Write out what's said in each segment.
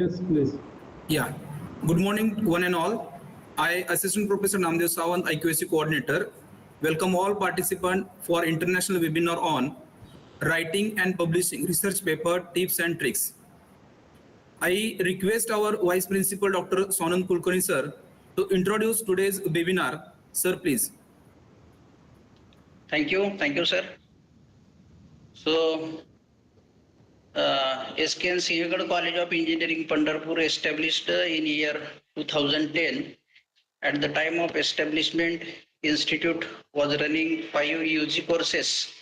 Yes, please. Yeah. Good morning, one and all. I, Assistant Professor Namdev Sawant, IQSC Coordinator, welcome all participants for international webinar on writing and publishing research paper tips and tricks. I request our Vice Principal Dr. Sonam Kulkarni sir to introduce today's webinar. Sir, please. Thank you, sir. So, SKNSCOE College of Engineering, Pandharpur, established in year 2010. At the time of establishment, institute was running 5 UG courses.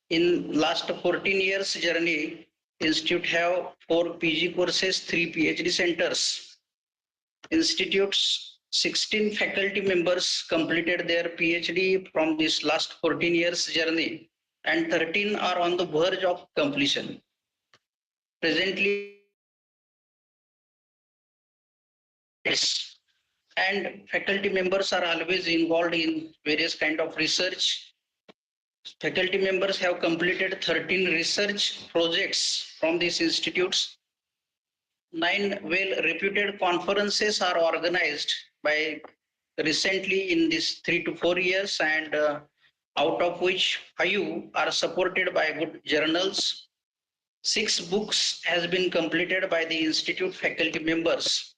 In last 14 years journey, institute have 4 PG courses, 3 PhD centers. Institute's 16 faculty members completed their PhD from this last 14 years journey, and 13 are on the verge of completion. Presently, and faculty members are always involved in various kind of research. Faculty members have completed 13 research projects from these institutes. 9 well-reputed conferences are organized by recently in these 3 to 4 years, and out of which 5 are supported by good journals. 6 books has been completed by the institute faculty members.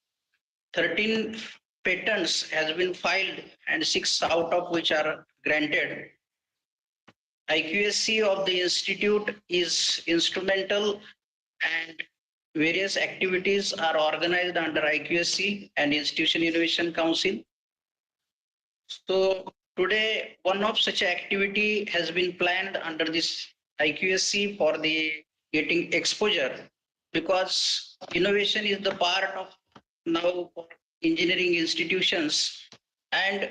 13 patents has been filed, and 6 out of which are granted. IQSC of the institute is instrumental, and various activities are organized under IQSC and Institution Innovation Council. So today, one of such activity has been planned under this IQSC for the getting exposure, because innovation is the part of now for engineering institutions, and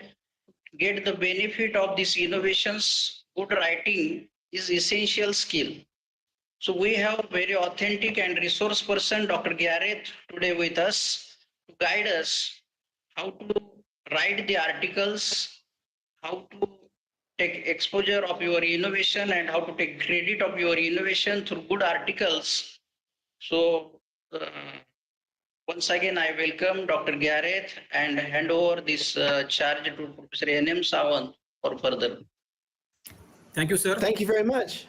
get the benefit of these innovations, good writing is essential skill. So we have very authentic and resource person, Dr. Gareth, today with us to guide us how to write the articles, how to take exposure of your innovation, and how to take credit of your innovation through good articles. So once again, I welcome Dr. Gareth and hand over this charge to Professor N.M. Sawant for further. Thank you, sir. Thank you very much.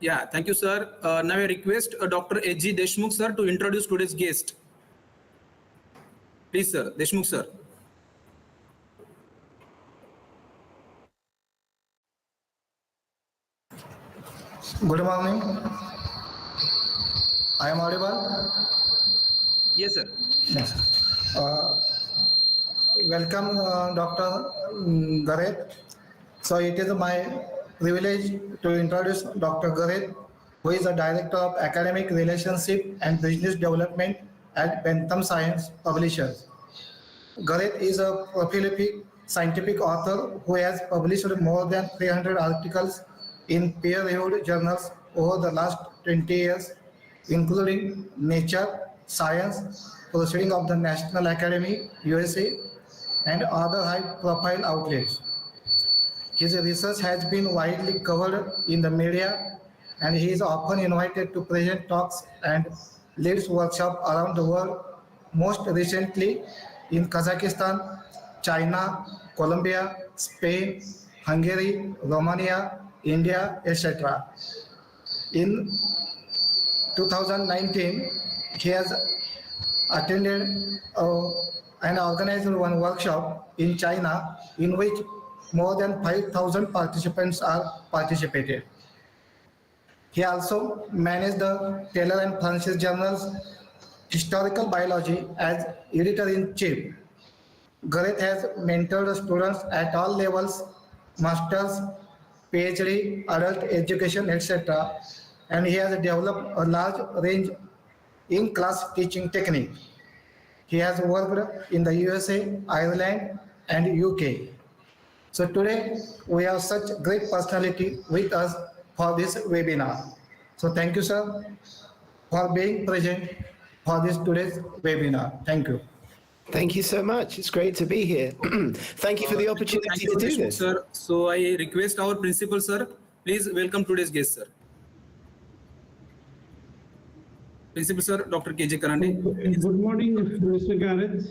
Yeah, thank you, sir. Now I request Dr. H.G. Deshmukh, sir, to introduce today's guest. Please, sir. Deshmukh, sir. Good morning. I am audible? Yes, sir. Yes. Welcome, Dr. Gareth. So it is my privilege to introduce Dr. Gareth, who is the Director of Academic Relationship and Business Development at Bentham Science Publishers. Gareth is a prolific scientific author who has published more than 300 articles in peer-reviewed journals over the last 20 years, including Nature, Science, Proceeding of the National Academy, USA, and other high-profile outlets. His research has been widely covered in the media, and he is often invited to present talks and leads workshops around the world, most recently in Kazakhstan, China, Colombia, Spain, Hungary, Romania, India, etc. In 2019, he has attended and organized one workshop in China in which more than 5,000 participants are participated. He also managed the Taylor and Francis journals Historical Biology as editor-in-chief. Gareth has mentored students at all levels, masters, PhD, adult education, etc. And he has developed a large range in-class teaching technique. He has worked in the USA, Ireland, and UK. So today we have such great personality with us for this webinar. So thank you, sir, for being present for this today's webinar. Thank you. Thank you so much. It's great to be here. Thank you for the opportunity to do this. Sir. So I request our principal, sir, please welcome today's guest, sir. Principal Sir, Dr. KJ Karande. Good morning, Mr. Gareth.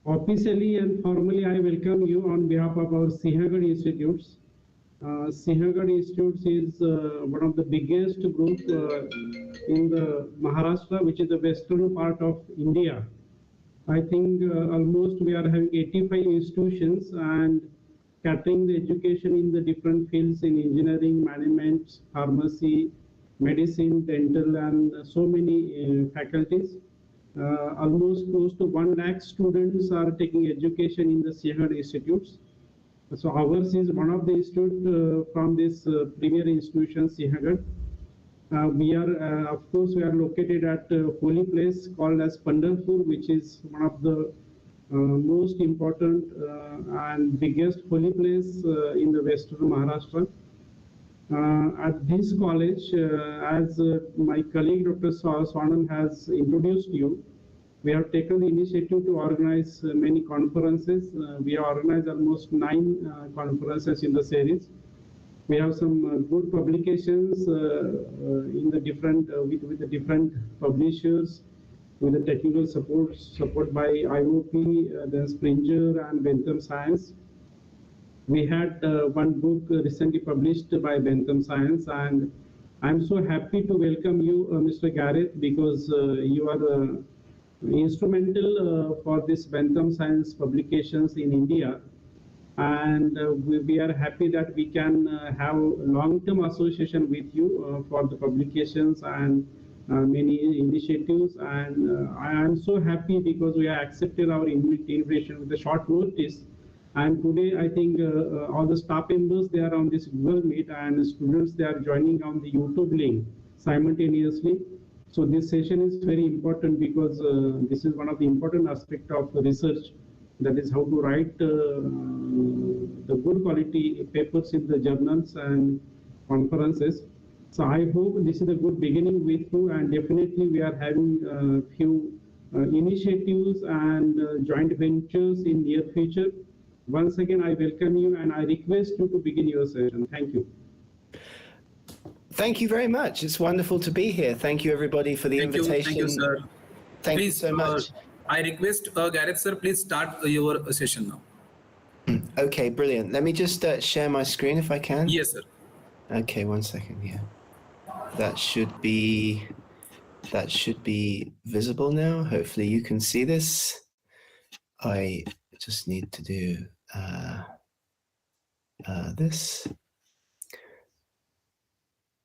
Officially and formally, I welcome you on behalf of our Sinhagad Institutes. Sinhagad Institutes is one of the biggest group in the Maharashtra, which is the western part of India. I think almost we are having 85 institutions and catering the education in the different fields in engineering, management, pharmacy, medicine, dental, and so many faculties. Almost close to 1 lakh students are taking education in the Sinhagad Institutes. So ours is one of the institutes from this premier institution, Sinhagad. We are, of course, we are located at a holy place called as Pandharpur, which is one of the most important and biggest holy place in the western Maharashtra. At this college, as my colleague Dr. Swanan has introduced you, we have taken the initiative to organize many conferences. We have organized almost 9 conferences in the series. We have some good publications in the different with the different publishers, with the technical support by IOP, then Springer and Bentham Science. We had one book recently published by Bentham Science, and I'm so happy to welcome you, Mr. Gareth, because you are instrumental for this Bentham Science publications in India. And we are happy that we can have long-term association with you for the publications and many initiatives. And I am so happy because we have accepted our invitation with a short notice. And today, I think all the staff members, they are on this Google Meet, and students, they are joining on the YouTube link simultaneously. So this session is very important because this is one of the important aspects of research. That is how to write the good quality papers in the journals and conferences. So I hope this is a good beginning with you, and definitely we are having a few initiatives and joint ventures in near future. Once again, I welcome you and I request you to begin your session. Thank you. Thank you very much. It's wonderful to be here. Thank you, everybody, for the invitation. Thank you, sir. Thank you Please, so much. I request Gareth, sir, please start your session now. Okay, brilliant. Let me just share my screen if I can. Yes, sir. Okay, 1 second. Yeah, that should be visible now. Hopefully, you can see this. I just need to do this.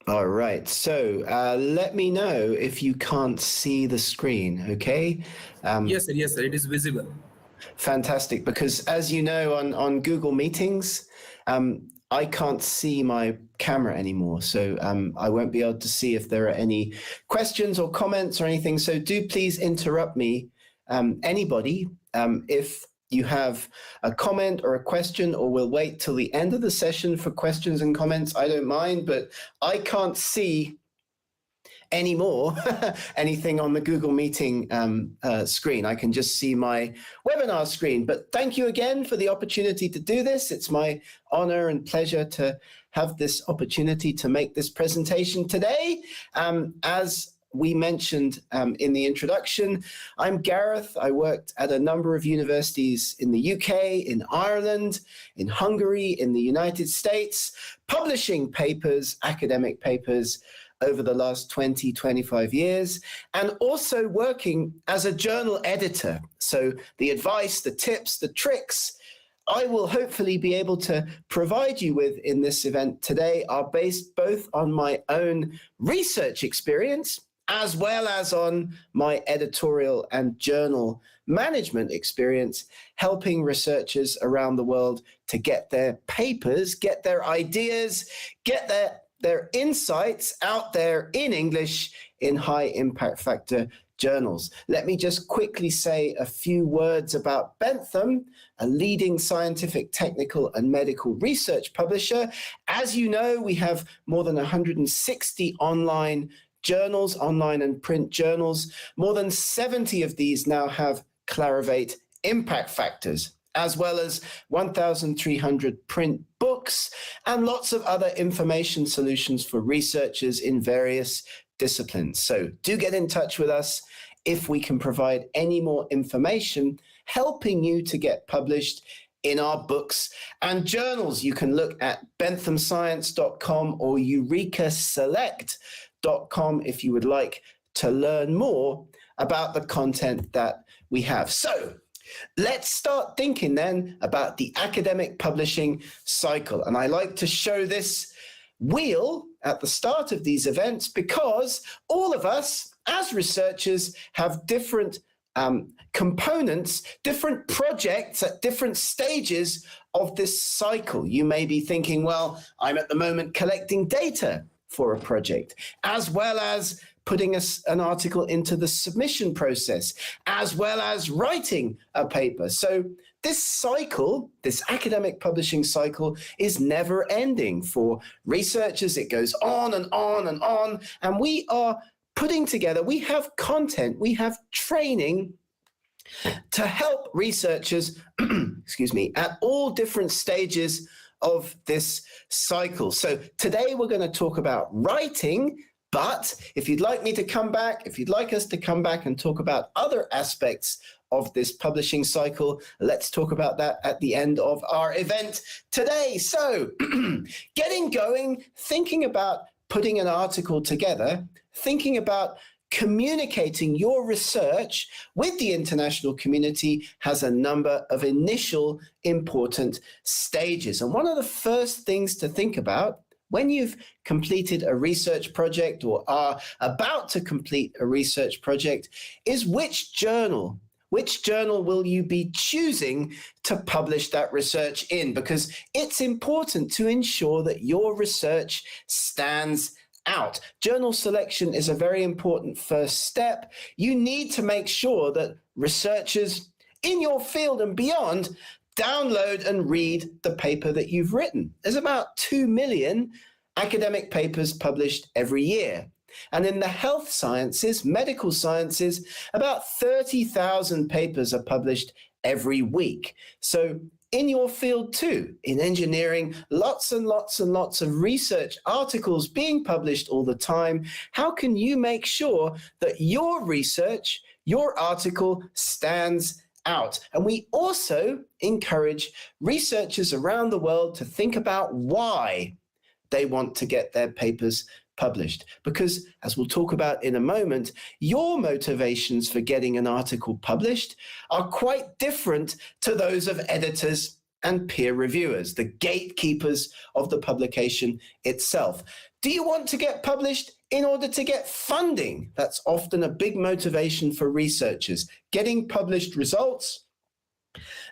All right, so let me know if you can't see the screen, okay? Yes, sir, it is visible. Fantastic, because as you know, on Google Meetings, I can't see my camera anymore, so I won't be able to see if there are any questions or comments or anything, so do please interrupt me, anybody, if you have a comment or a question, or we'll wait till the end of the session for questions and comments. I don't mind, but I can't see anymore anything on the Google Meeting screen. I can just see my webinar screen. But thank you again for the opportunity to do this. It's my honor and pleasure to have this opportunity to make this presentation today. As we mentioned in the introduction, I'm Gareth. I worked at a number of universities in the UK, in Ireland, in Hungary, in the United States, publishing papers, academic papers, over the last 20, 25 years, and also working as a journal editor. So the advice, the tips, the tricks I will hopefully be able to provide you with in this event today are based both on my own research experience as well as on my editorial and journal management experience, helping researchers around the world to get their papers, get their ideas, get their insights out there in English in high impact factor journals. Let me just quickly say a few words about Bentham, a leading scientific, technical, and medical research publisher. As you know, we have more than 160 online journals, online and print journals. More than 70 of these now have Clarivate impact factors, as well as 1,300 print books and lots of other information solutions for researchers in various disciplines. So do get in touch with us if we can provide any more information helping you to get published in our books and journals. You can look at benthamscience.com or eurekaselect.com if you would like to learn more about the content that we have. So let's start thinking then about the academic publishing cycle. And I like to show this wheel at the start of these events because all of us as researchers have different components, different projects at different stages of this cycle. You may be thinking, well, I'm at the moment collecting data for a project, as well as putting an article into the submission process, as well as writing a paper. So this cycle, this academic publishing cycle, is never ending. For researchers, it goes on and on and on. And we are putting together, we have content, we have training to help researchers, excuse me, at all different stages of this cycle. So today we're going to talk about writing, but if you'd like me to come back, if you'd like us to come back and talk about other aspects of this publishing cycle, let's talk about that at the end of our event today. So getting going, thinking about putting an article together, thinking about communicating your research with the international community has a number of initial important stages. And one of the first things to think about when you've completed a research project or are about to complete a research project is which journal will you be choosing to publish that research in? Because it's important to ensure that your research stands out. Journal selection is a very important first step. You need to make sure that researchers in your field and beyond download and read the paper that you've written. There's about 2 million academic papers published every year. And in the health sciences, medical sciences, about 30,000 papers are published every week. So in your field too, in engineering, lots and lots and lots of research articles being published all the time. How can you make sure that your research, your article stands out? And we also encourage researchers around the world to think about why they want to get their papers published. Because as we'll talk about in a moment, your motivations for getting an article published are quite different to those of editors and peer reviewers, the gatekeepers of the publication itself. Do you want to get published in order to get funding? That's often a big motivation for researchers. Getting published results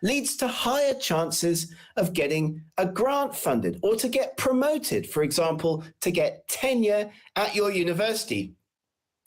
leads to higher chances of getting a grant funded or to get promoted, for example, to get tenure at your university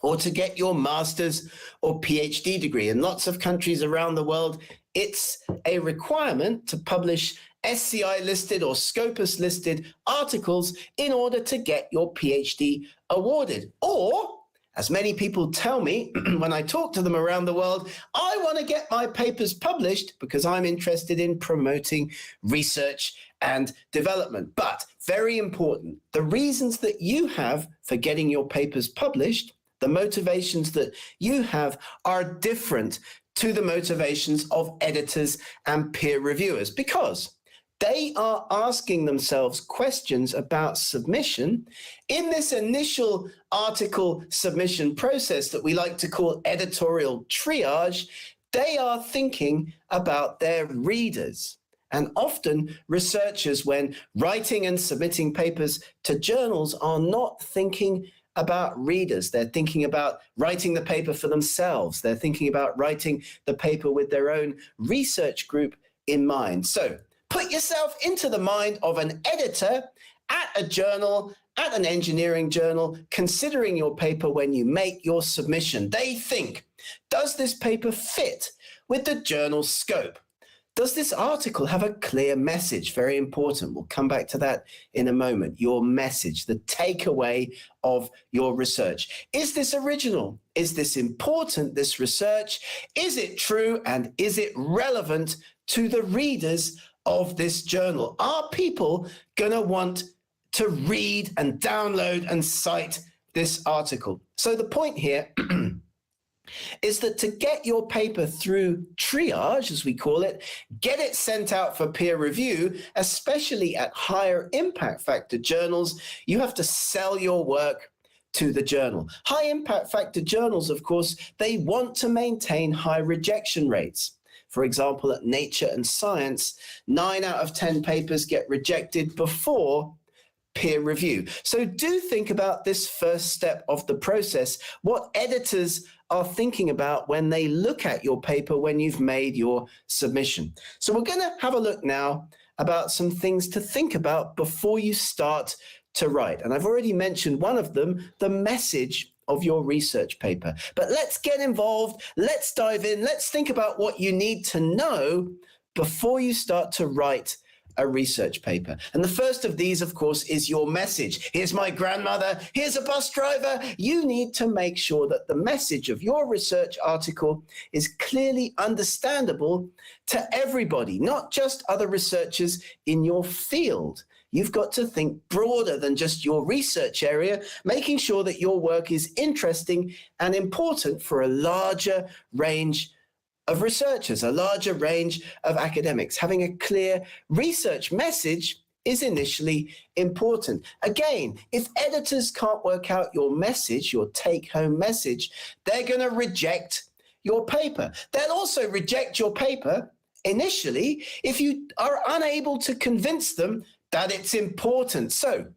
or to get your master's or PhD degree. In lots of countries around the world, it's a requirement to publish SCI listed or Scopus listed articles in order to get your PhD awarded. Or, as many people tell me when I talk to them around the world, I want to get my papers published because I'm interested in promoting research and development. But very important, the reasons that you have for getting your papers published, the motivations that you have are different to the motivations of editors and peer reviewers because they are asking themselves questions about submission in this initial article submission process that we like to call editorial triage. They are thinking about their readers. And often researchers, when writing and submitting papers to journals, are not thinking about readers. They're thinking about writing the paper for themselves. They're thinking about writing the paper with their own research group in mind. So put yourself into the mind of an editor at a journal, at an engineering journal, considering your paper when you make your submission. They think, does this paper fit with the journal scope? Does this article have a clear message? Very important. We'll come back to that in a moment. Your message, the takeaway of your research. Is this original? Is this important, this research? Is it true? And is it relevant to the readers of this journal? Are people going to want to read and download and cite this article? So the point here is that to get your paper through triage, as we call it, get it sent out for peer review, especially at higher impact factor journals, you have to sell your work to the journal. High impact factor journals, of course, they want to maintain high rejection rates. For example, at Nature and Science, 9 out of 10 papers get rejected before peer review. So do think about this first step of the process, what editors are thinking about when they look at your paper when you've made your submission. So we're going to have a look now about some things to think about before you start to write. And I've already mentioned one of them, the message of your research paper. But let's get involved. Let's dive in. Let's think about what you need to know before you start to write a research paper. And the first of these, of course, is your message. Here's my grandmother. Here's a bus driver. You need to make sure that the message of your research article is clearly understandable to everybody, not just other researchers in your field. You've got to think broader than just your research area, making sure that your work is interesting and important for a larger range of researchers, a larger range of academics. Having a clear research message is initially important. Again, if editors can't work out your message, your take-home message, they're going to reject your paper. They'll also reject your paper initially if you are unable to convince them that it's important. So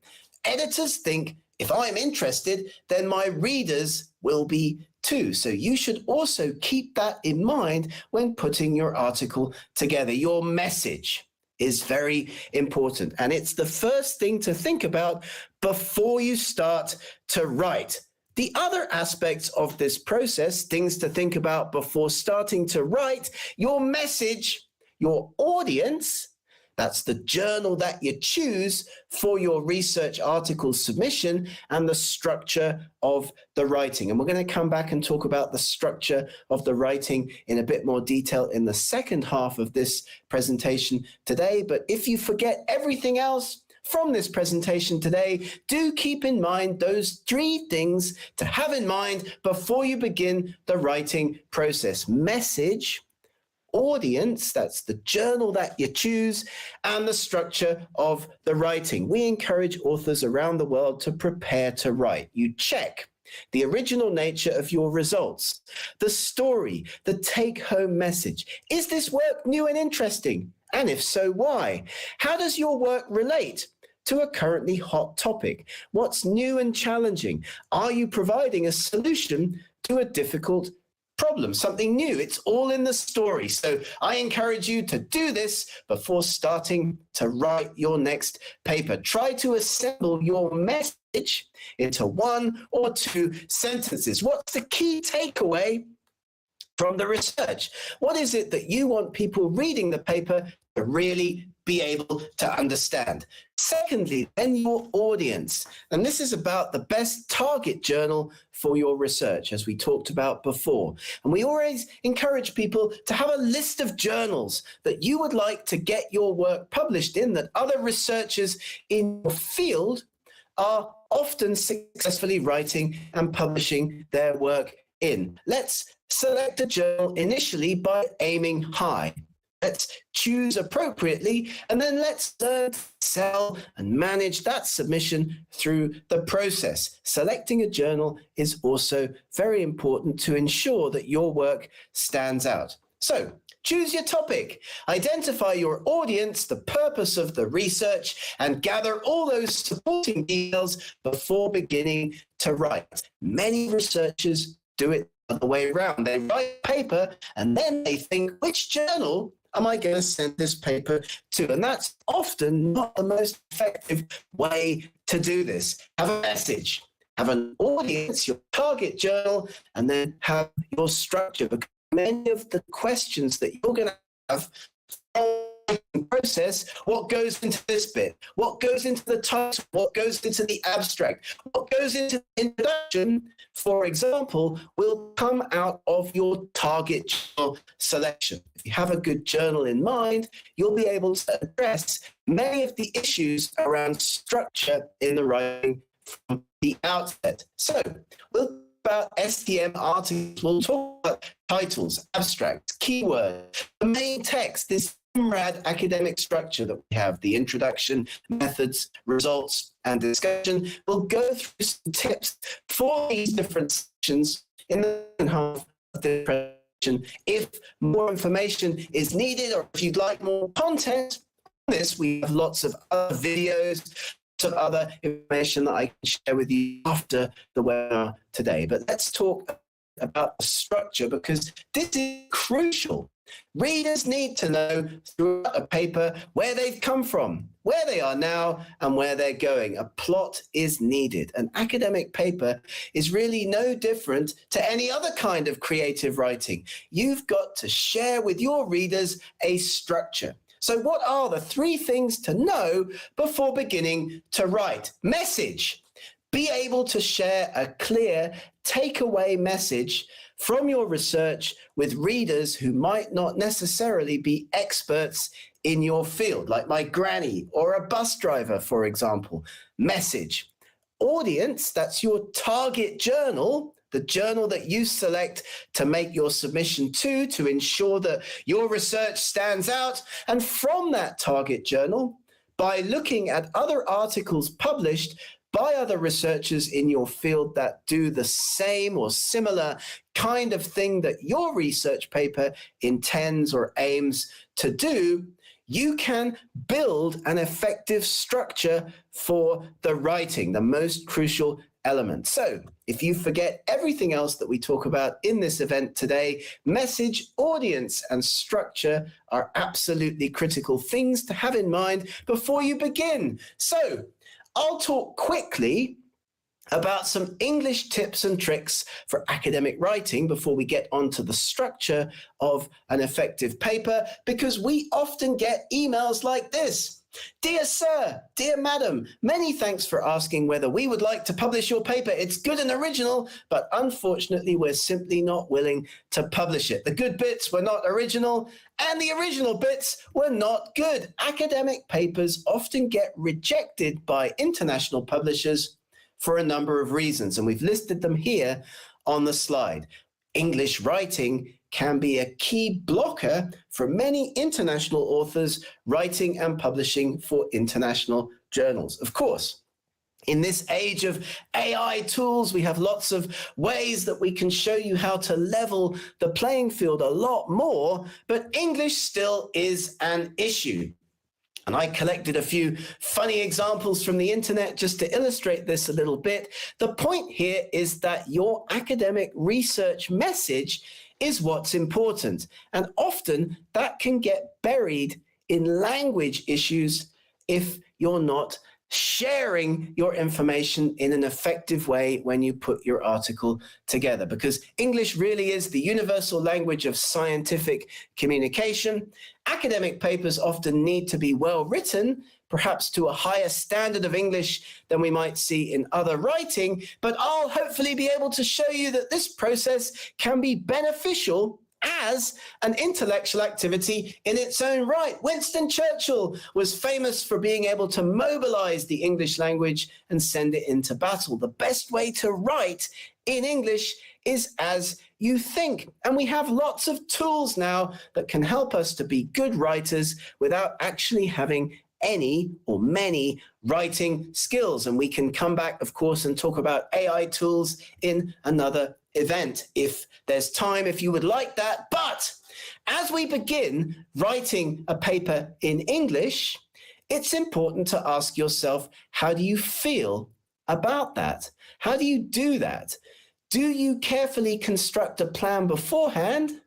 editors think, if I'm interested, then my readers will be too. So you should also keep that in mind when putting your article together. Your message is very important, and it's the first thing to think about before you start to write. The other aspects of this process, things to think about before starting to write, your message, your audience, that's the journal that you choose for your research article submission, and the structure of the writing. And we're going to come back and talk about the structure of the writing in a bit more detail in the second half of this presentation today. But if you forget everything else from this presentation today, do keep in mind those 3 things to have in mind before you begin the writing process: message, audience, that's the journal that you choose, and the structure of the writing. We encourage authors around the world to prepare to write. You check the original nature of your results, the story, the take-home message. Is this work new and interesting? And if so, why? How does your work relate to a currently hot topic? What's new and challenging? Are you providing a solution to a difficult problem, something new? It's all in the story. So I encourage you to do this before starting to write your next paper. Try to assemble your message into 1 or 2 sentences. What's the key takeaway from the research? What is it that you want people reading the paper to really be able to understand? Secondly, then your audience. And this is about the best target journal for your research, as we talked about before. And we always encourage people to have a list of journals that you would like to get your work published in, that other researchers in your field are often successfully writing and publishing their work in. Let's select a journal initially by aiming high. Let's choose appropriately, and then let's learn to sell and manage that submission through the process. Selecting a journal is also very important to ensure that your work stands out. So choose your topic, identify your audience, the purpose of the research, and gather all those supporting details before beginning to write. Many researchers do it the other way around. They write a paper and then they think, which journal am I going to send this paper to? And that's often not the most effective way to do this. Have a message, have an audience, your target journal, and then have your structure. Because many of the questions that you're going to have process, what goes into this bit, what goes into the title, what goes into the abstract, what goes into the introduction, for example, will come out of your target journal selection. If you have a good journal in mind, you'll be able to address many of the issues around structure in the writing from the outset. So we'll about STM articles, we'll talk about titles, abstracts, keywords, the main text, this MRAD academic structure that we have, the introduction, methods, results, and discussion. We'll go through some tips for these different sections in the second half of the presentation. If more information is needed, or if you'd like more content on this, we have lots of other videos, of other information that I can share with you after the webinar today. But let's talk about the structure, because this is crucial. Readers need to know throughout a paper where they've come from, where they are now, and where they're going. A plot is needed. An academic paper is really no different to any other kind of creative writing. You've got to share with your readers a structure. So what are the 3 things to know before beginning to write? Message. Be able to share a clear takeaway message from your research with readers who might not necessarily be experts in your field, like my granny or a bus driver, for example. Message. Audience, that's your target journal, the journal that you select to make your submission to ensure that your research stands out. And from that target journal, by looking at other articles published by other researchers in your field that do the same or similar kind of thing that your research paper intends or aims to do, you can build an effective structure for the writing, the most crucial element. So if you forget everything else that we talk about in this event today, message, audience, and structure are absolutely critical things to have in mind before you begin. So I'll talk quickly about some English tips and tricks for academic writing before we get onto the structure of an effective paper, because we often get emails like this. Dear sir, dear madam, many thanks for asking whether we would like to publish your paper. It's good and original, but unfortunately, we're simply not willing to publish it. The good bits were not original, and the original bits were not good. Academic papers often get rejected by international publishers for a number of reasons, and we've listed them here on the slide. English writing can be a key blocker for many international authors writing and publishing for international journals. Of course, in this age of AI tools, we have lots of ways that we can show you how to level the playing field a lot more, but English still is an issue. And I collected a few funny examples from the internet just to illustrate this a little bit. The point here is that your academic research message is what's important. And often that can get buried in language issues if you're not sharing your information in an effective way when you put your article together, because English really is the universal language of scientific communication. Academic papers often need to be well written, perhaps to a higher standard of English than we might see in other writing, but I'll hopefully be able to show you that this process can be beneficial as an intellectual activity in its own right. Winston Churchill was famous for being able to mobilize the English language and send it into battle. The best way to write in English is as you think. And we have lots of tools now that can help us to be good writers without actually having any or many writing skills. And we can come back, of course, and talk about AI tools in another event if there's time, if you would like that. But as we begin writing a paper in English, it's important to ask yourself, how do you feel about that? How do you do that? Do you carefully construct a plan beforehand,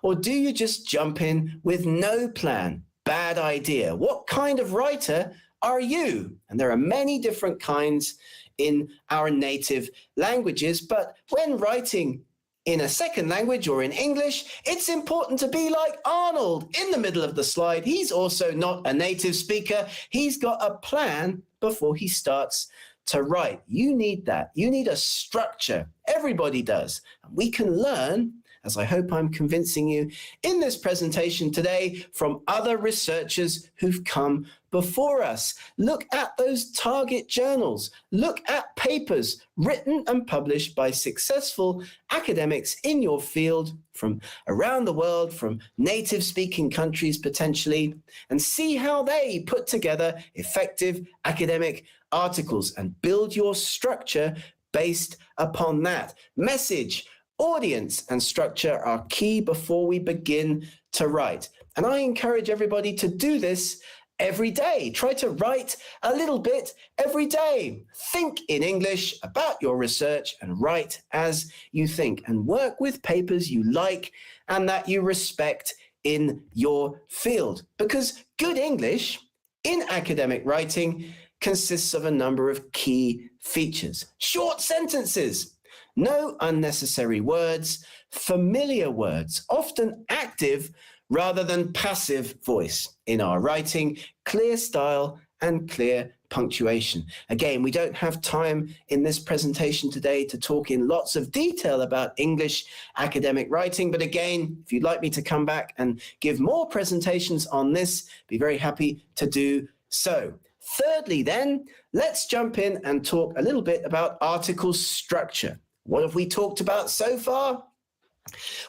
or do you just jump in with no plan? Bad idea. What kind of writer are you? And there are many different kinds in our native languages, but when writing in a second language or in English, it's important to be like Arnold in the middle of the slide. He's also not a native speaker. He's got a plan before he starts to write. You need that. You need a structure. Everybody does. We can learn as I hope I'm convincing you in this presentation today, from other researchers who've come before us. Look at those target journals. Look at papers written and published by successful academics in your field from around the world, from native-speaking countries potentially, and see how they put together effective academic articles and build your structure based upon that. Message, audience, and structure are key before we begin to write. And I encourage everybody to do this every day. Try to write a little bit every day. Think in English about your research and write as you think, and work with papers you like and that you respect in your field. Because good English in academic writing consists of a number of key features. Short sentences, no unnecessary words, familiar words, often active rather than passive voice in our writing, clear style and clear punctuation. Again, we don't have time in this presentation today to talk in lots of detail about English academic writing, but again, if you'd like me to come back and give more presentations on this, be very happy to do so. Thirdly, then, let's jump in and talk a little bit about article structure. What have we talked about so far?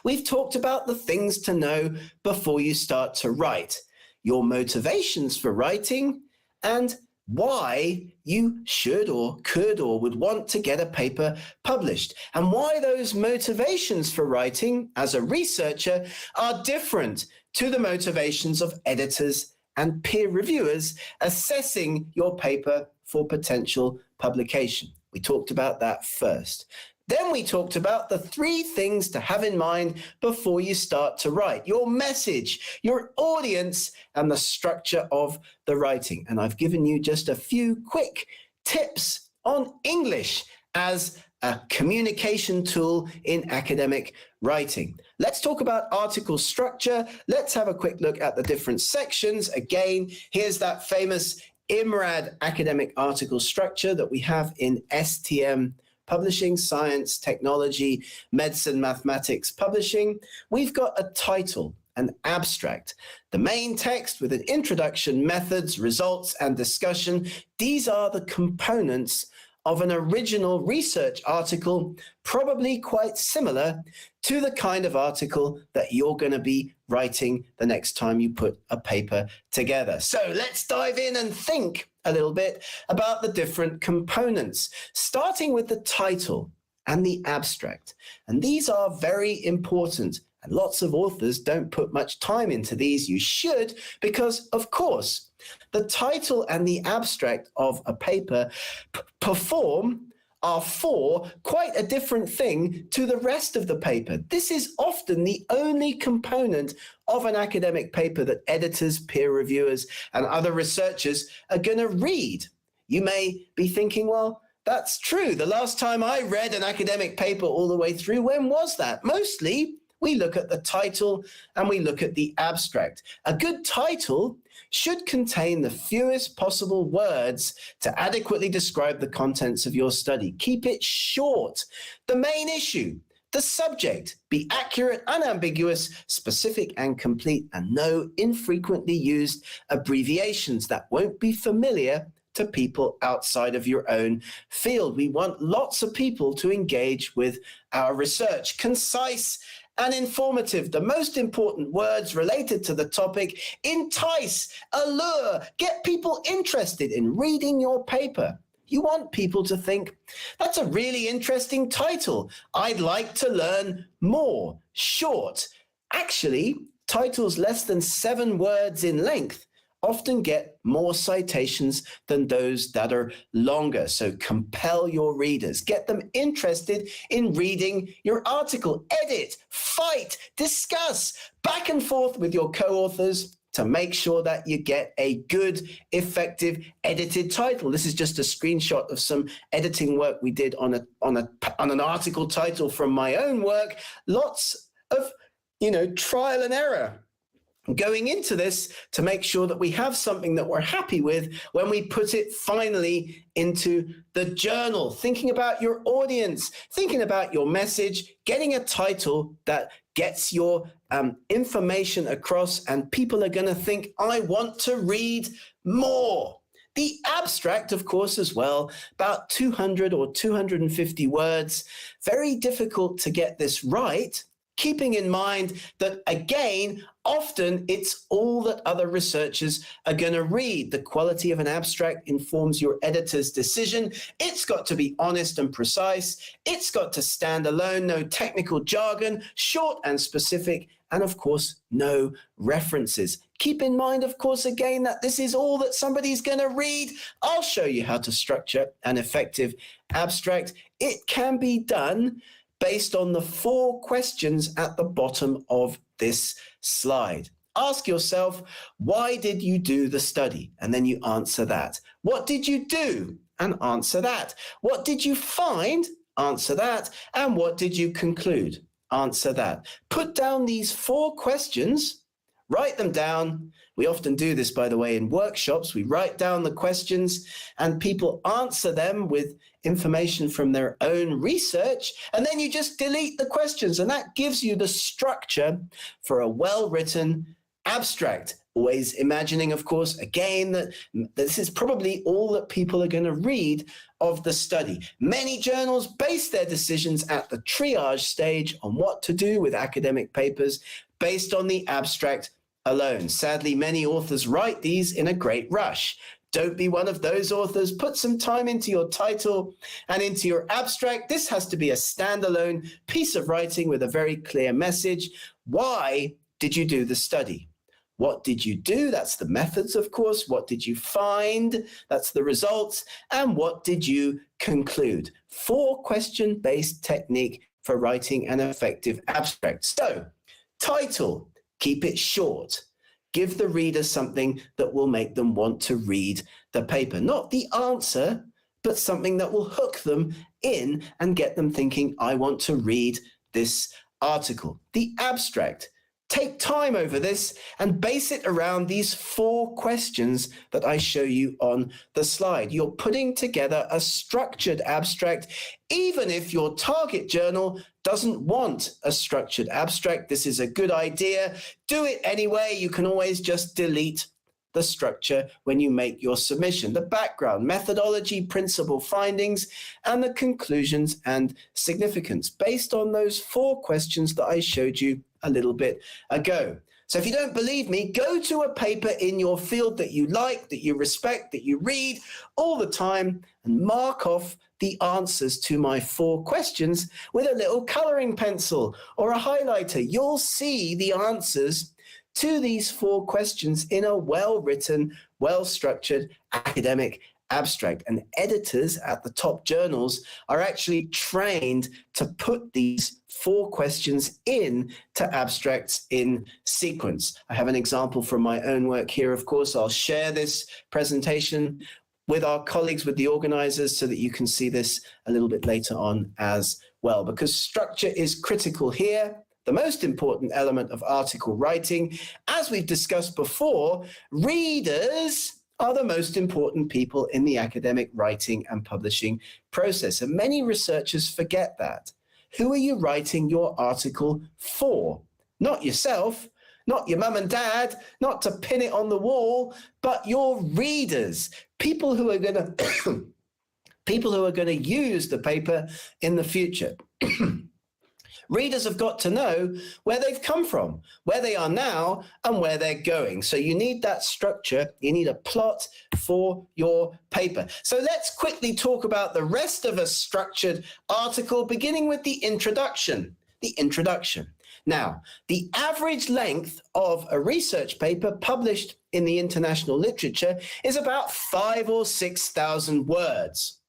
We've talked about the things to know before you start to write, your motivations for writing, and why you should or could or would want to get a paper published, and why those motivations for writing as a researcher are different to the motivations of editors and peer reviewers assessing your paper for potential publication. We talked about that first. Then we talked about the 3 things to have in mind before you start to write: your message, your audience, and the structure of the writing. And I've given you just a few quick tips on English as a communication tool in academic writing. Let's talk about article structure. Let's have a quick look at the different sections. Again, here's that famous IMRAD academic article structure that we have in STM Publishing, Science, Technology, Medicine, Mathematics, Publishing. We've got a title, an abstract, the main text with an introduction, methods, results, and discussion. These are the components of an original research article, probably quite similar to the kind of article that you're going to be writing the next time you put a paper together. So let's dive in and think a little bit about the different components, starting with the title and the abstract. And these are very important, and lots of authors don't put much time into these. You should, because of course, the title and the abstract of a paper are for quite a different thing to the rest of the paper. This is often the only component of an academic paper that editors, peer reviewers, and other researchers are going to read. You may be thinking, well, that's true. The last time I read an academic paper all the way through, when was that? Mostly, we look at the title and we look at the abstract. A good title should contain the fewest possible words to adequately describe the contents of your study. Keep it short. The main issue, the subject, be accurate, unambiguous, specific, and complete, and no infrequently used abbreviations that won't be familiar to people outside of your own field. We want lots of people to engage with our research. Concise and informative, the most important words related to the topic: entice, allure, get people interested in reading your paper. You want people to think, that's a really interesting title. I'd like to learn more. Short. Actually, titles less than 7 words in length often get more citations than those that are longer. So compel your readers, get them interested in reading your article, edit, fight, discuss, back and forth with your co-authors to make sure that you get a good, effective, edited title. This is just a screenshot of some editing work we did on an article title from my own work. Lots of, trial and error. going into this to make sure that we have something that we're happy with when we put it finally into the journal. Thinking about your audience, thinking about your message, getting a title that gets your information across, and people are going to think, I want to read more. The abstract, of course, as well, about 200 or 250 words. Very difficult to get this right, keeping in mind that, again, often it's all that other researchers are going to read. The quality of an abstract informs your editor's decision. It's got to be honest and precise. It's got to stand alone, no technical jargon, short and specific, and of course, no references. Keep in mind, of course, again, that this is all that somebody's going to read. I'll show you how to structure an effective abstract. It can be done based on the 4 questions at the bottom of this slide. Ask yourself, why did you do the study? And then you answer that. What did you do? And answer that. What did you find? Answer that. And what did you conclude? Answer that. Put down these 4 questions, write them down. We often do this, by the way, in workshops. We write down the questions and people answer them with information from their own research. And then you just delete the questions. And that gives you the structure for a well-written abstract. Always imagining, of course, again, that this is probably all that people are going to read of the study. Many journals base their decisions at the triage stage on what to do with academic papers based on the abstract alone. Sadly, many authors write these in a great rush. Don't be one of those authors. Put some time into your title and into your abstract. This has to be a standalone piece of writing with a very clear message. Why did you do the study? What did you do? That's the methods, of course. What did you find? That's the results. And what did you conclude? 4-question-based technique for writing an effective abstract. So, title, keep it short. Give the reader something that will make them want to read the paper. Not the answer, but something that will hook them in and get them thinking, I want to read this article. The abstract. Take time over this and base it around these 4 questions that I show you on the slide. You're putting together a structured abstract, even if your target journal doesn't want a structured abstract. This is a good idea. Do it anyway. You can always just delete the structure when you make your submission. The background, methodology, principal findings, and the conclusions and significance based on those 4 questions that I showed you a little bit ago. So if you don't believe me, go to a paper in your field that you like, that you respect, that you read all the time, and mark off the answers to my 4 questions with a little coloring pencil or a highlighter. You'll see the answers to these 4 questions in a well-written, well-structured academic abstract. And editors at the top journals are actually trained to put these 4 questions in to abstracts in sequence. I have an example from my own work here. Of course, I'll share this presentation with our colleagues, with the organizers, so that you can see this a little bit later on as well, because structure is critical here. The most important element of article writing, as we've discussed before, readers are the most important people in the academic writing and publishing process. And many researchers forget that. Who are you writing your article for? Not yourself, not your mum and dad, not to pin it on the wall, but your readers, people who are going to use the paper in the future. Readers have got to know where they've come from, where they are now, and where they're going. So you need that structure. You need a plot for your paper. So let's quickly talk about the rest of a structured article, beginning with the introduction. The introduction. Now, the average length of a research paper published in the international literature is about 5,000 or 6,000 words.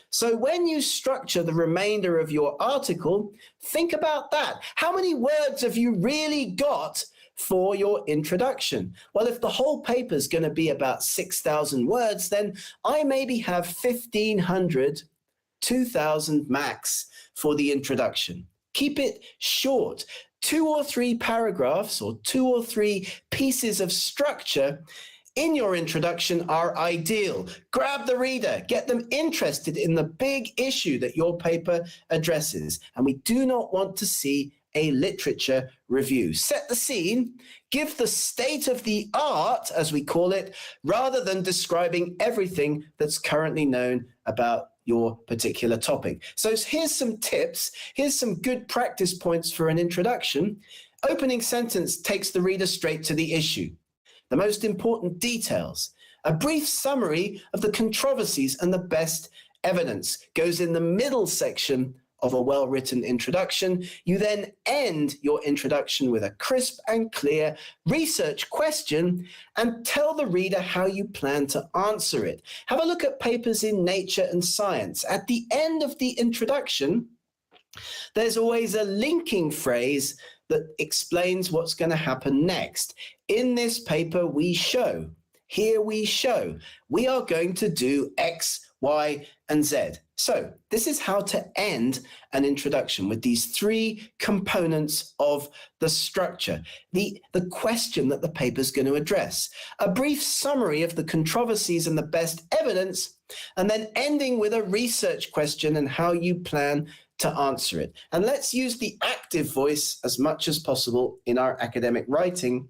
So when you structure the remainder of your article, think about that. How many words have you really got for your introduction? Well, if the whole paper is going to be about 6,000 words, then I maybe have 1,500, 2,000 max for the introduction. Keep it short. 2 or 3 paragraphs or 2 or 3 pieces of structure in your introduction are ideal. Grab the reader, get them interested in the big issue that your paper addresses. And we do not want to see a literature review. Set the scene, give the state of the art, as we call it, rather than describing everything that's currently known about your particular topic. So here's some tips. Here's some good practice points for an introduction. Opening sentence takes the reader straight to the issue. The most important details. A brief summary of the controversies and the best evidence goes in the middle section of a well-written introduction. You then end your introduction with a crisp and clear research question and tell the reader how you plan to answer it. Have a look at papers in Nature and Science. At the end of the introduction, there's always a linking phrase that explains what's going to happen next. In this paper, we show, here we show, we are going to do X, Y, and Z. So this is how to end an introduction with these 3 components of the structure. The question that the paper is going to address, a brief summary of the controversies and the best evidence, and then ending with a research question and how you plan to answer it. And let's use the active voice as much as possible in our academic writing,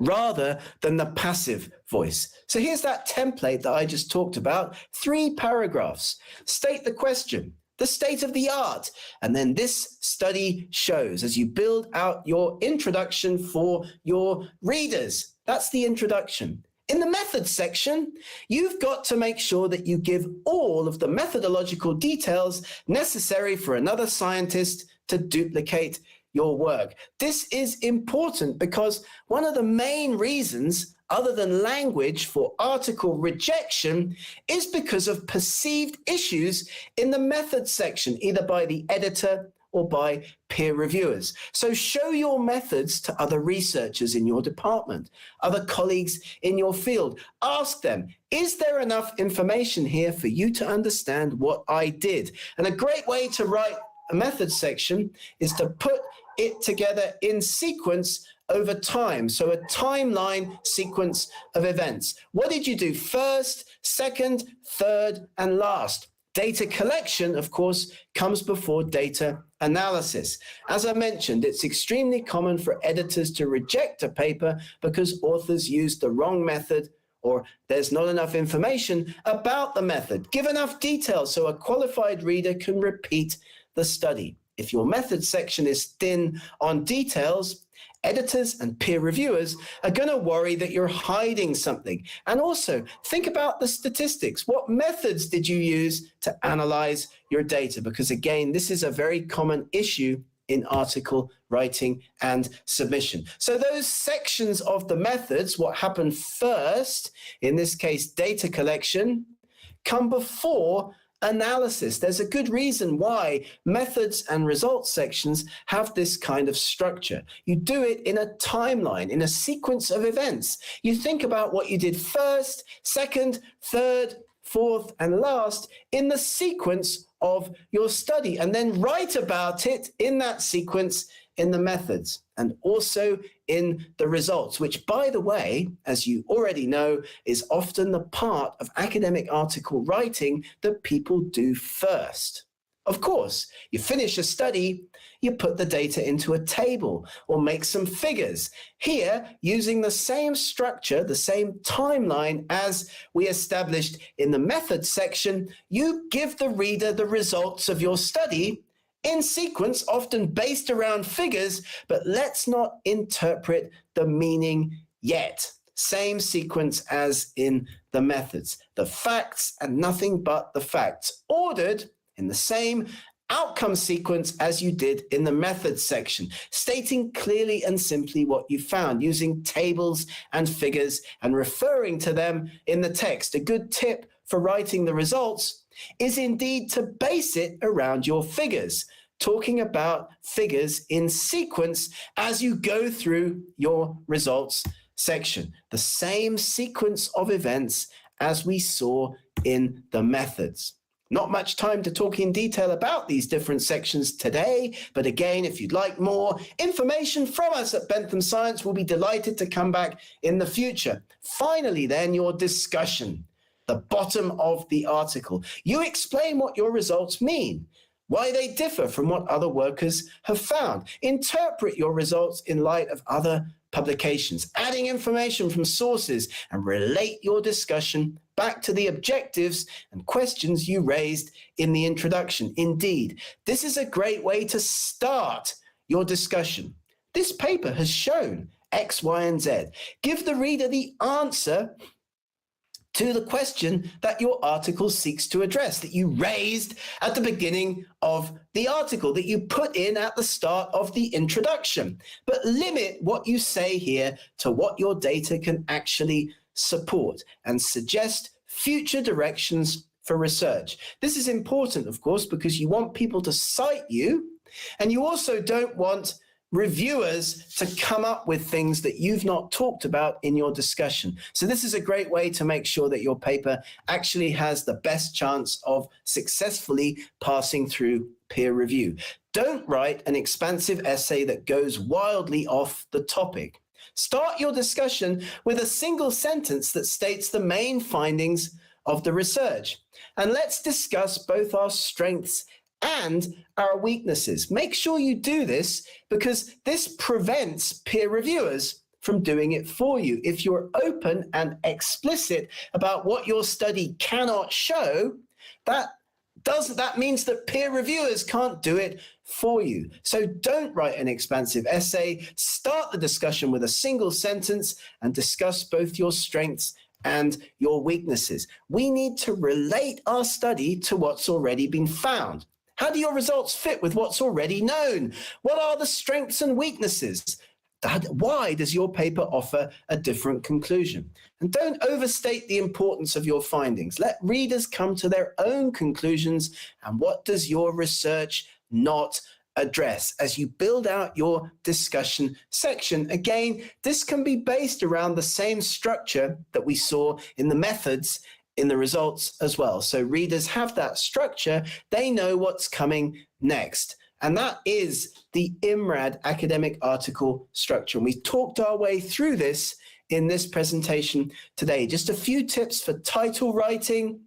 rather than the passive voice. So here's that template that I just talked about. 3 paragraphs. State the question, the state of the art, and then this study shows as you build out your introduction for your readers. That's the introduction. In the methods section, you've got to make sure that you give all of the methodological details necessary for another scientist to duplicate your work. This is important because one of the main reasons, other than language, for article rejection is because of perceived issues in the methods section, either by the editor or by peer reviewers. So show your methods to other researchers in your department, other colleagues in your field. Ask them, is there enough information here for you to understand what I did? And a great way to write a methods section is to put it together in sequence over time. So a timeline sequence of events. What did you do first, second, third, and last? Data collection, of course, comes before data analysis. As I mentioned, it's extremely common for editors to reject a paper because authors used the wrong method or there's not enough information about the method. Give enough detail so a qualified reader can repeat the study. If your method section is thin on details, editors and peer reviewers are going to worry that you're hiding something. And also, think about the statistics. What methods did you use to analyze your data? Because again, this is a very common issue in article writing and submission. So those sections of the methods, what happened first, in this case, data collection, come before analysis. There's a good reason why methods and results sections have this kind of structure. You do it in a timeline, in a sequence of events. You think about what you did first, second, third, fourth, and last in the sequence of your study, and then write about it in that sequence in the methods and also in the results, which, by the way, as you already know, is often the part of academic article writing that people do first. Of course, you finish a study, you put the data into a table or make some figures. Here, using the same structure, the same timeline as we established in the methods section, you give the reader the results of your study in sequence, often based around figures, but let's not interpret the meaning yet. Same sequence as in the methods. The facts and nothing but the facts, ordered in the same outcome sequence as you did in the methods section, stating clearly and simply what you found, using tables and figures and referring to them in the text. A good tip for writing the results is indeed to base it around your figures, talking about figures in sequence as you go through your results section. The same sequence of events as we saw in the methods. Not much time to talk in detail about these different sections today, but again, if you'd like more information from us at Bentham Science, we'll be delighted to come back in the future. Finally, then, your discussion, the bottom of the article. You explain what your results mean, why they differ from what other workers have found. Interpret your results in light of other publications, adding information from sources, and relate your discussion back to the objectives and questions you raised in the introduction. Indeed, this is a great way to start your discussion. This paper has shown X, Y, and Z. Give the reader the answer to the question that your article seeks to address, that you raised at the beginning of the article, that you put in at the start of the introduction. But limit what you say here to what your data can actually support and suggest future directions for research. This is important, of course, because you want people to cite you, and you also don't want reviewers to come up with things that you've not talked about in your discussion. So this is a great way to make sure that your paper actually has the best chance of successfully passing through peer review. Don't write an expansive essay that goes wildly off the topic. Start your discussion with a single sentence that states the main findings of the research. And let's discuss both our strengths and our weaknesses. Make sure you do this, because this prevents peer reviewers from doing it for you. If you're open and explicit about what your study cannot show, that means that peer reviewers can't do it for you. So don't write an expansive essay. Start the discussion with a single sentence and discuss both your strengths and your weaknesses. We need to relate our study to what's already been found. How do your results fit with what's already known? What are the strengths and weaknesses? Why does your paper offer a different conclusion? And don't overstate the importance of your findings. Let readers come to their own conclusions. And what does your research not address? As you build out your discussion section, again, this can be based around the same structure that we saw in the methods in the results as well. So readers have that structure. They know what's coming next. And that is the IMRAD academic article structure. And we talked our way through this in this presentation today. Just a few tips for title writing,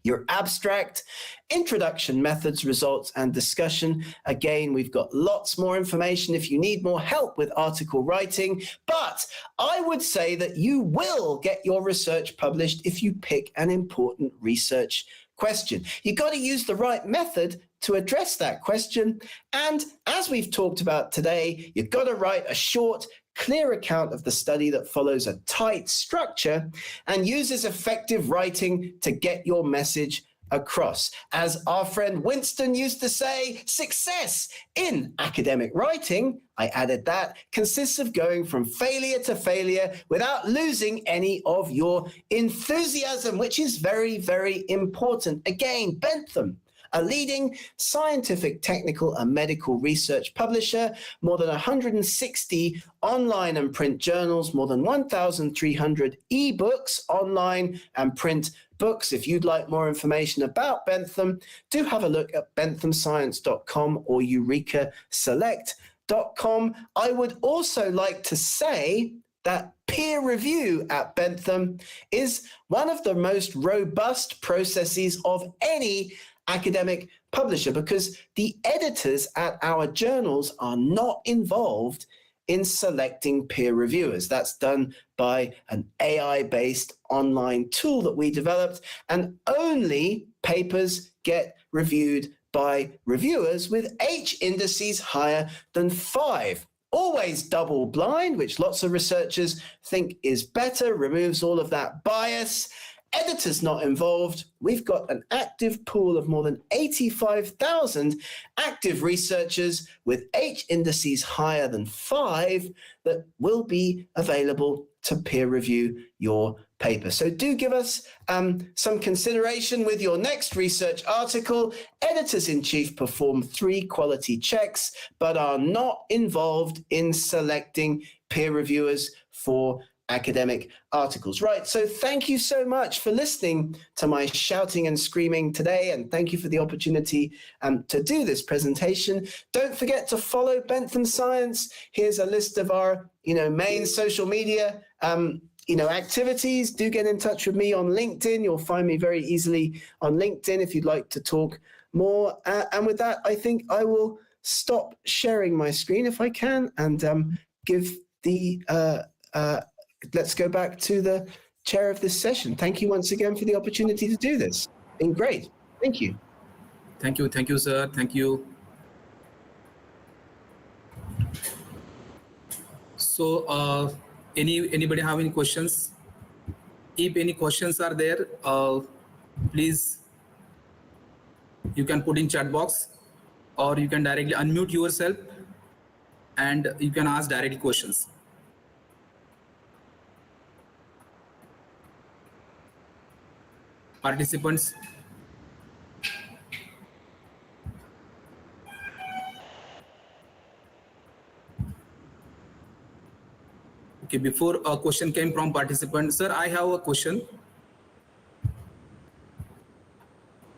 your abstract, introduction, methods, results, and discussion. Again, we've got lots more information if you need more help with article writing, but I would say that you will get your research published if you pick an important research question. You've got to use the right method to address that question. And as we've talked about today, you've got to write a short, clear account of the study that follows a tight structure and uses effective writing to get your message across. As our friend Winston used to say, success in academic writing, I added that, consists of going from failure to failure without losing any of your enthusiasm, which is very, very important. Again, Bentham, a leading scientific, technical, and medical research publisher, more than 160 online and print journals, more than 1,300 ebooks, online and print books. If you'd like more information about Bentham, do have a look at benthamscience.com or eurekaselect.com. I would also like to say that peer review at Bentham is one of the most robust processes of any academic publisher, because the editors at our journals are not involved in selecting peer reviewers. That's done by an AI-based online tool that we developed, and only papers get reviewed by reviewers with H indices higher than 5. Always double blind, which lots of researchers think is better, removes all of that bias. Editors not involved. We've got an active pool of more than 85,000 active researchers with H indices higher than 5 that will be available to peer review your paper. So do give us some consideration with your next research article. Editors-in-chief perform 3 quality checks, but are not involved in selecting peer reviewers for academic articles. Right, so thank you so much for listening to my shouting and screaming today, and thank you for the opportunity to do this presentation. Don't forget to follow Bentham Science. Here's a list of our main social media activities. Do get in touch with me on LinkedIn. You'll find me very easily on LinkedIn if you'd like to talk more. And with that, I think I will stop sharing my screen if I can and give the let's go back to the chair of this session. Thank you once again for the opportunity to do this. It's been great. Thank you. Thank you, sir. Thank you. So, anybody have any questions? If any questions are there, please, you can put in chat box, or you can directly unmute yourself and you can ask directly questions. Participants. Okay, before a question came from participant, sir, I have a question.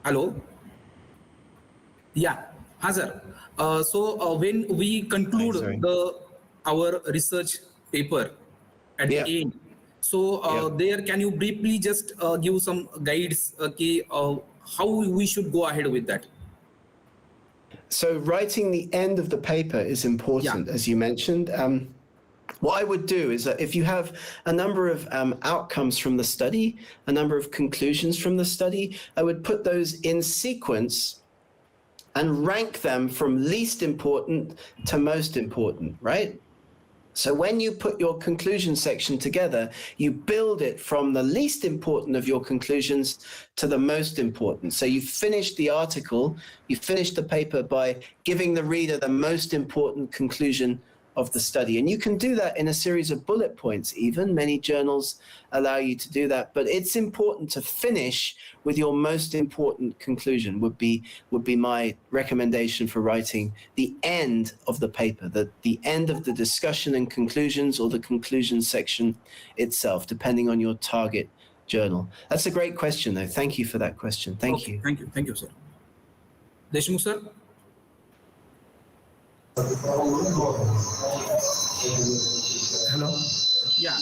Hello. Yeah, sir. So when we conclude our research paper at the end, so there, can you briefly just give some guides, how we should go ahead with that? So writing the end of the paper is important, as you mentioned. What I would do is that if you have a number of outcomes from the study, a number of conclusions from the study, I would put those in sequence and rank them from least important to most important, right? So when you put your conclusion section together, you build it from the least important of your conclusions to the most important. So you finish the article, you finish the paper by giving the reader the most important conclusion of the study. And you can do that in a series of bullet points even. Many journals allow you to do that, but it's important to finish with your most important conclusion would be my recommendation for writing the end of the paper, the end of the discussion and conclusions, or the conclusion section itself, depending on your target journal. That's a great question though. Thank you for that question. Thank you. Thank you, sir. Deshmukh sir. Hello. Yeah.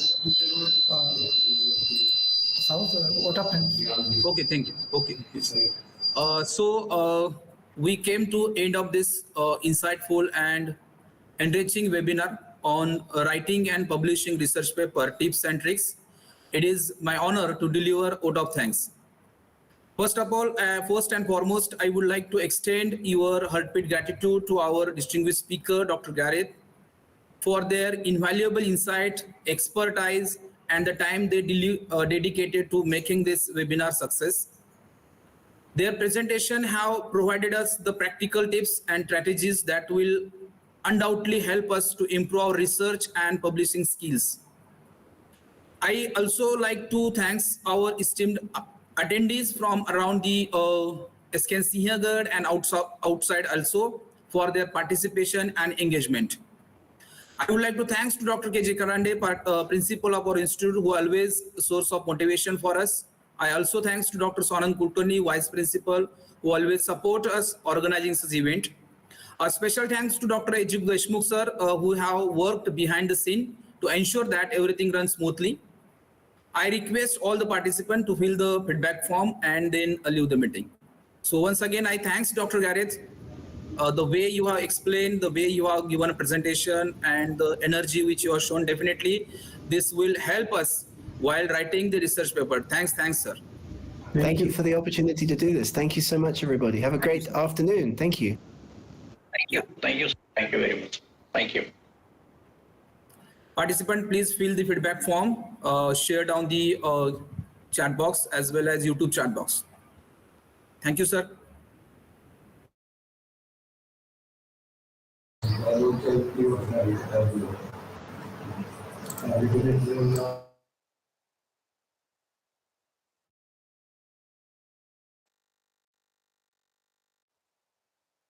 What happened? Okay, thank you. Okay. So we came to end of this insightful and enriching webinar on writing and publishing research paper tips and tricks. It is my honor to deliver vote of thanks. First of all, first and foremost, I would like to extend your heartfelt gratitude to our distinguished speaker, Dr. Gareth, for their invaluable insight, expertise, and the time they dedicated to making this webinar success. Their presentation have provided us the practical tips and strategies that will undoubtedly help us to improve our research and publishing skills. I also like to thank our esteemed attendees from around the SKNSCOE and outside also for their participation and engagement. I would like to thank to Dr. K.J. Karande, principal of our institute, who always a source of motivation for us. I also thanks to Dr. Sonam Kulkarni, vice principal, who always support us organizing this event. A special thanks to Dr. Deshmukh sir, who have worked behind the scene to ensure that everything runs smoothly. I request all the participants to fill the feedback form and then leave the meeting. So once again, I thanks Dr. Gareth. The way you have explained, the way you have given a presentation, and the energy which you have shown, definitely this will help us while writing the research paper. Thanks, sir. Thank you for the opportunity to do this. Thank you so much, everybody. Have a great afternoon. Thank you. Thank you very much. Thank you. Participant, please fill the feedback form, share down the chat box as well as YouTube chat box. Thank you, sir. I will tell you.